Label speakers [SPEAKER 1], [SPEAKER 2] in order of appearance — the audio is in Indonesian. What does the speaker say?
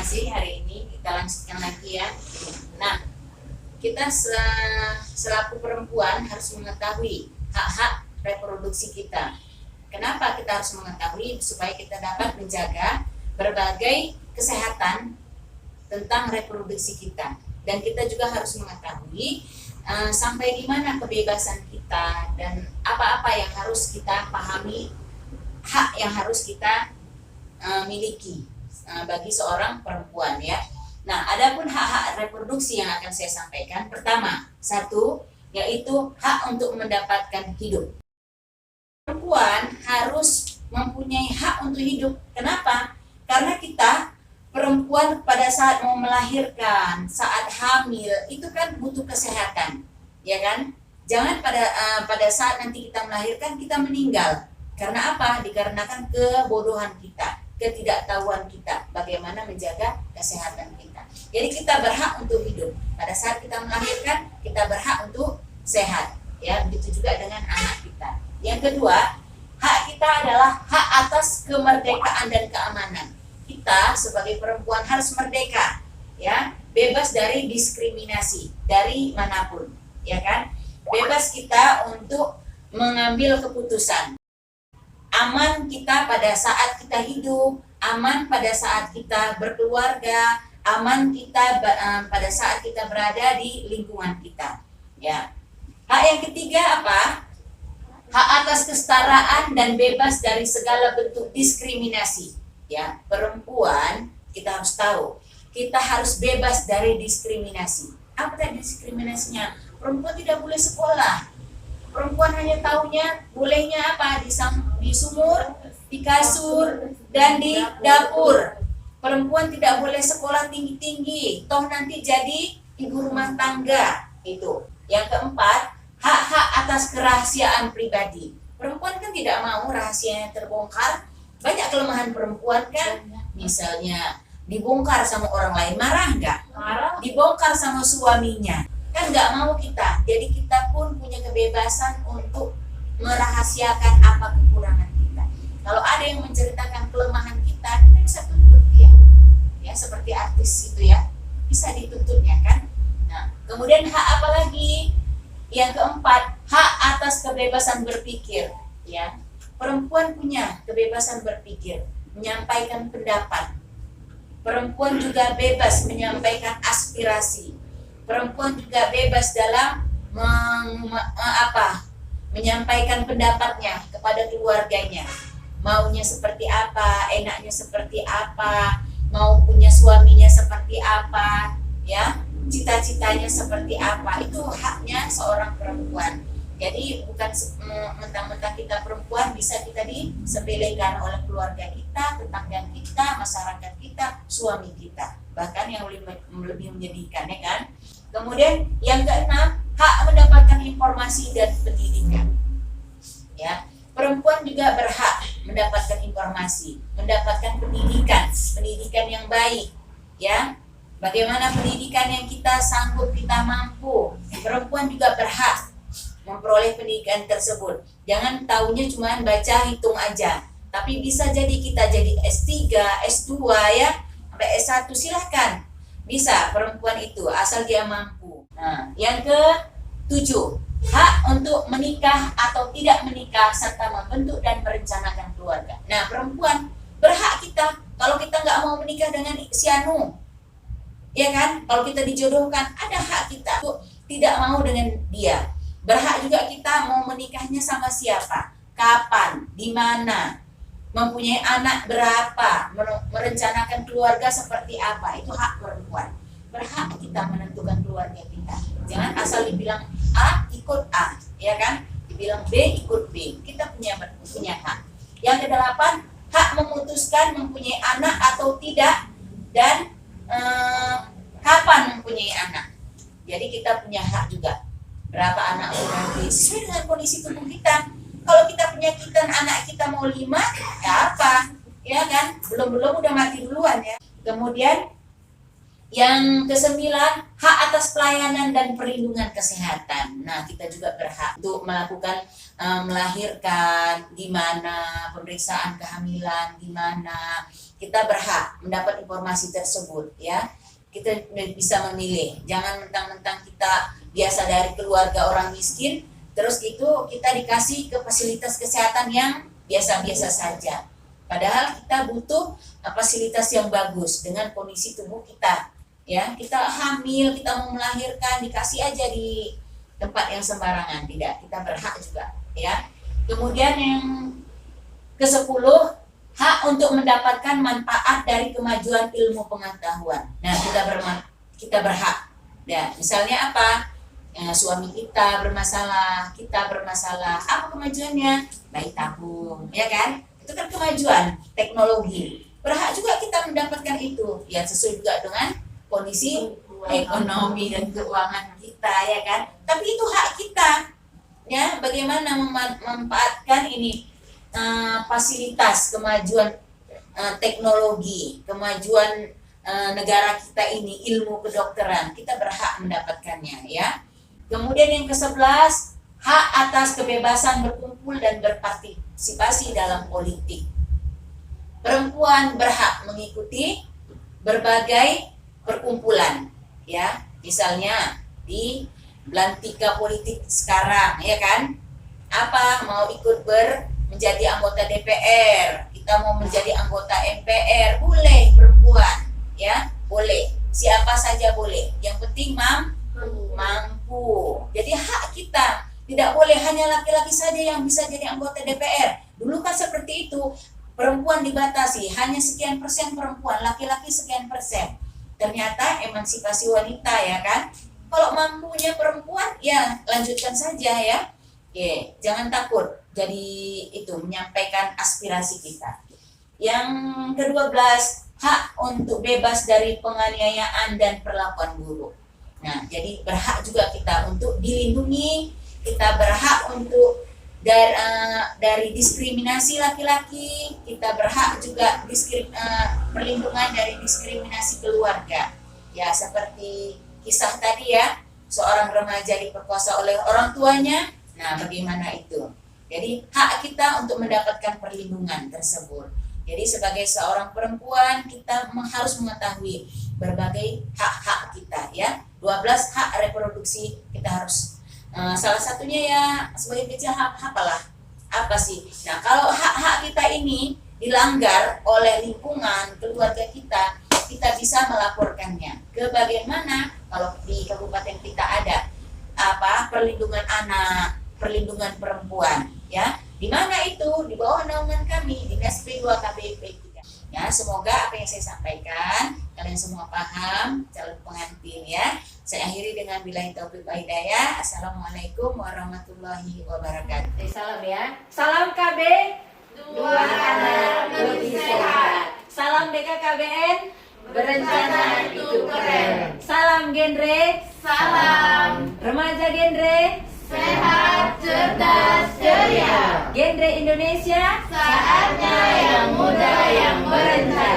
[SPEAKER 1] kasih hari ini. Kita lanjutkan lagi ya. Nah, kita selaku perempuan harus mengetahui hak-hak reproduksi kita. Kenapa kita harus mengetahui? Supaya kita dapat menjaga berbagai kesehatan tentang reproduksi kita. Dan kita juga harus mengetahui sampai di mana kebebasan kita dan apa-apa yang harus kita pahami, hak yang harus kita miliki bagi seorang perempuan ya. Nah, adapun hak-hak reproduksi yang akan saya sampaikan, pertama, satu, yaitu hak untuk mendapatkan hidup. Perempuan harus mempunyai hak untuk hidup. Kenapa? Karena kita perempuan pada saat mau melahirkan, saat hamil, itu kan butuh kesehatan, ya kan? Jangan pada saat nanti kita melahirkan kita meninggal. Karena apa? Dikarenakan kebodohan kita, ketidaktahuan kita bagaimana menjaga kesehatan kita. Jadi kita berhak untuk hidup. Pada saat kita melahirkan, kita berhak untuk sehat. Ya, begitu juga dengan anak kita. Yang kedua, hak kita adalah hak atas kemerdekaan dan keamanan. Kita sebagai perempuan harus merdeka, ya, bebas dari diskriminasi dari manapun, ya kan? Bebas kita untuk mengambil keputusan. Aman kita pada saat kita hidup, aman pada saat kita berkeluarga, aman kita pada saat kita berada di lingkungan kita. Ya. Hak yang ketiga apa? Hak atas kesetaraan dan bebas dari segala bentuk diskriminasi. Ya, perempuan kita harus tahu, kita harus bebas dari diskriminasi. Apa tadi diskriminasinya? Perempuan tidak boleh sekolah. Perempuan hanya taunya bolehnya apa? Di sumur, di kasur, dan di dapur. Perempuan tidak boleh sekolah tinggi-tinggi, toh nanti jadi ibu rumah tangga. Itu. Yang keempat, hak-hak atas kerahasiaan pribadi. Perempuan kan tidak mau rahasianya terbongkar. Banyak kelemahan perempuan kan, misalnya dibongkar sama orang lain, marah nggak? Marah. Dibongkar sama suaminya, kan nggak mau kita. Jadi kita pun punya kebebasan untuk merahasiakan apa kekurangan kita. Kalau ada yang menceritakan kelemahan kita bisa tuntut dia. Ya, seperti artis itu ya, bisa dituntutnya kan. Nah, kemudian hak apa lagi? Yang keempat, hak atas kebebasan berpikir. Ya, perempuan punya kebebasan berpikir, menyampaikan pendapat. Perempuan juga bebas menyampaikan aspirasi. Perempuan juga bebas dalam menyampaikan pendapatnya kepada keluarganya. Maunya seperti apa, enaknya seperti apa, mau punya suaminya seperti apa, ya, cita-citanya seperti apa. Itu haknya seorang perempuan. Jadi bukan mentang-mentang kita perempuan bisa kita disepelekan oleh keluarga kita, tetangga kita, masyarakat kita, suami kita. Bahkan yang lebih menyedihkan, ya kan? Kemudian yang keenam, hak mendapatkan informasi dan pendidikan. Ya, perempuan juga berhak mendapatkan informasi, mendapatkan pendidikan yang baik. Ya, bagaimana pendidikan yang kita sanggup, kita mampu. Perempuan juga berhak memperoleh pendidikan tersebut. Jangan taunya cuma baca hitung aja, tapi bisa jadi kita jadi S3, S2 ya, sampai S1 silahkan. Bisa perempuan itu asal dia mampu. Nah, yang ke-7, hak untuk menikah atau tidak menikah serta membentuk dan merencanakan keluarga. Nah, perempuan berhak kita kalau kita nggak mau menikah dengan si anu, ya kan? Kalau kita dijodohkan, ada hak kita untuk tidak mau dengan dia. Berhak juga kita mau menikahnya sama siapa, kapan, di mana, mempunyai anak berapa, merencanakan keluarga seperti apa. Itu hak perempuan. Berhak kita menentukan keluarga kita. Jangan asal dibilang A ikut A, ya kan? Dibilang B ikut B. Kita punya hak. Yang kedelapan, hak memutuskan mempunyai anak atau tidak dan kapan mempunyai anak. Jadi kita punya hak juga. Berapa anak nanti sesuai dengan kondisi tubuh kita. Kalau kita penyakitan anak kita mau 5, ya apa? Ya kan? Belum udah mati duluan ya. Kemudian yang ke-9, hak atas pelayanan dan perlindungan kesehatan. Nah, kita juga berhak untuk melakukan melahirkan di mana, pemeriksaan kehamilan di mana. kita berhak mendapat informasi tersebut ya. Kita bisa memilih, jangan mentang-mentang kita biasa dari keluarga orang miskin terus itu kita dikasih ke fasilitas kesehatan yang biasa-biasa saja. Padahal kita butuh fasilitas yang bagus dengan kondisi tubuh kita. Ya, kita hamil, kita mau melahirkan, dikasih aja di tempat yang sembarangan, tidak. Kita berhak juga, ya. Kemudian yang ke-10, hak untuk mendapatkan manfaat dari kemajuan ilmu pengetahuan. Nah, kita berhak. Ya, misalnya apa? Suami kita bermasalah, apa kemajuannya? Bayi tabung, ya kan? Itu kan kemajuan teknologi. Berhak juga kita mendapatkan itu, ya sesuai juga dengan kondisi ekonomi dan keuangan kita, ya kan? Tapi itu hak kita, ya. Bagaimana memanfaatkan ini fasilitas kemajuan teknologi, kemajuan negara kita ini, ilmu kedokteran, kita berhak mendapatkannya, ya. Kemudian yang ke-11, hak atas kebebasan berkumpul dan berpartisipasi dalam politik. Perempuan berhak mengikuti berbagai perkumpulan, ya. Misalnya di belantika politik sekarang, ya kan? Apa mau ikut menjadi anggota DPR, kita mau menjadi anggota MPR, boleh perempuan, ya, boleh. Siapa saja boleh. Yang penting mampu. Jadi hak kita. Tidak boleh hanya laki-laki saja yang bisa jadi anggota DPR. Dulu kan seperti itu, perempuan dibatasi, hanya sekian persen perempuan, laki-laki sekian persen. Ternyata emansipasi wanita, ya kan? Kalau mampunya perempuan, ya lanjutkan saja ya. Jangan takut jadi itu menyampaikan aspirasi kita. Yang ke-12, hak untuk bebas dari penganiayaan dan perlakuan buruk. Nah, jadi berhak juga kita untuk dilindungi. Kita berhak untuk dari diskriminasi laki-laki, kita berhak juga perlindungan dari diskriminasi keluarga. Ya, seperti kisah tadi ya, seorang remaja diperkosa oleh orang tuanya. Nah, bagaimana itu? Jadi hak kita untuk mendapatkan perlindungan tersebut. Jadi sebagai seorang perempuan kita harus mengetahui berbagai hak-hak kita, ya. 12 hak reproduksi kita harus salah satunya ya sebagai kecil apa sih? Nah, kalau hak-hak kita ini dilanggar oleh lingkungan keluarga kita bisa melaporkannya ke bagaimana kalau di kabupaten kita ada perlindungan anak, perlindungan perempuan, ya. Di mana itu? Di bawah naungan kami Dinas P2 KPP 3. Ya, semoga apa yang saya sampaikan kalian semua paham, calon pengantin ya. Saya akhiri dengan billahi taufiq wal hidayah. Assalamualaikum warahmatullahi wabarakatuh. Salam ya. Salam KB. Dua anak lebih sehat. Salam BKKBN. Berencana itu keren. Salam genre. Salam remaja genre. Sehat, cerdas, ceria. Genre Indonesia. Saatnya yang muda yang berencana.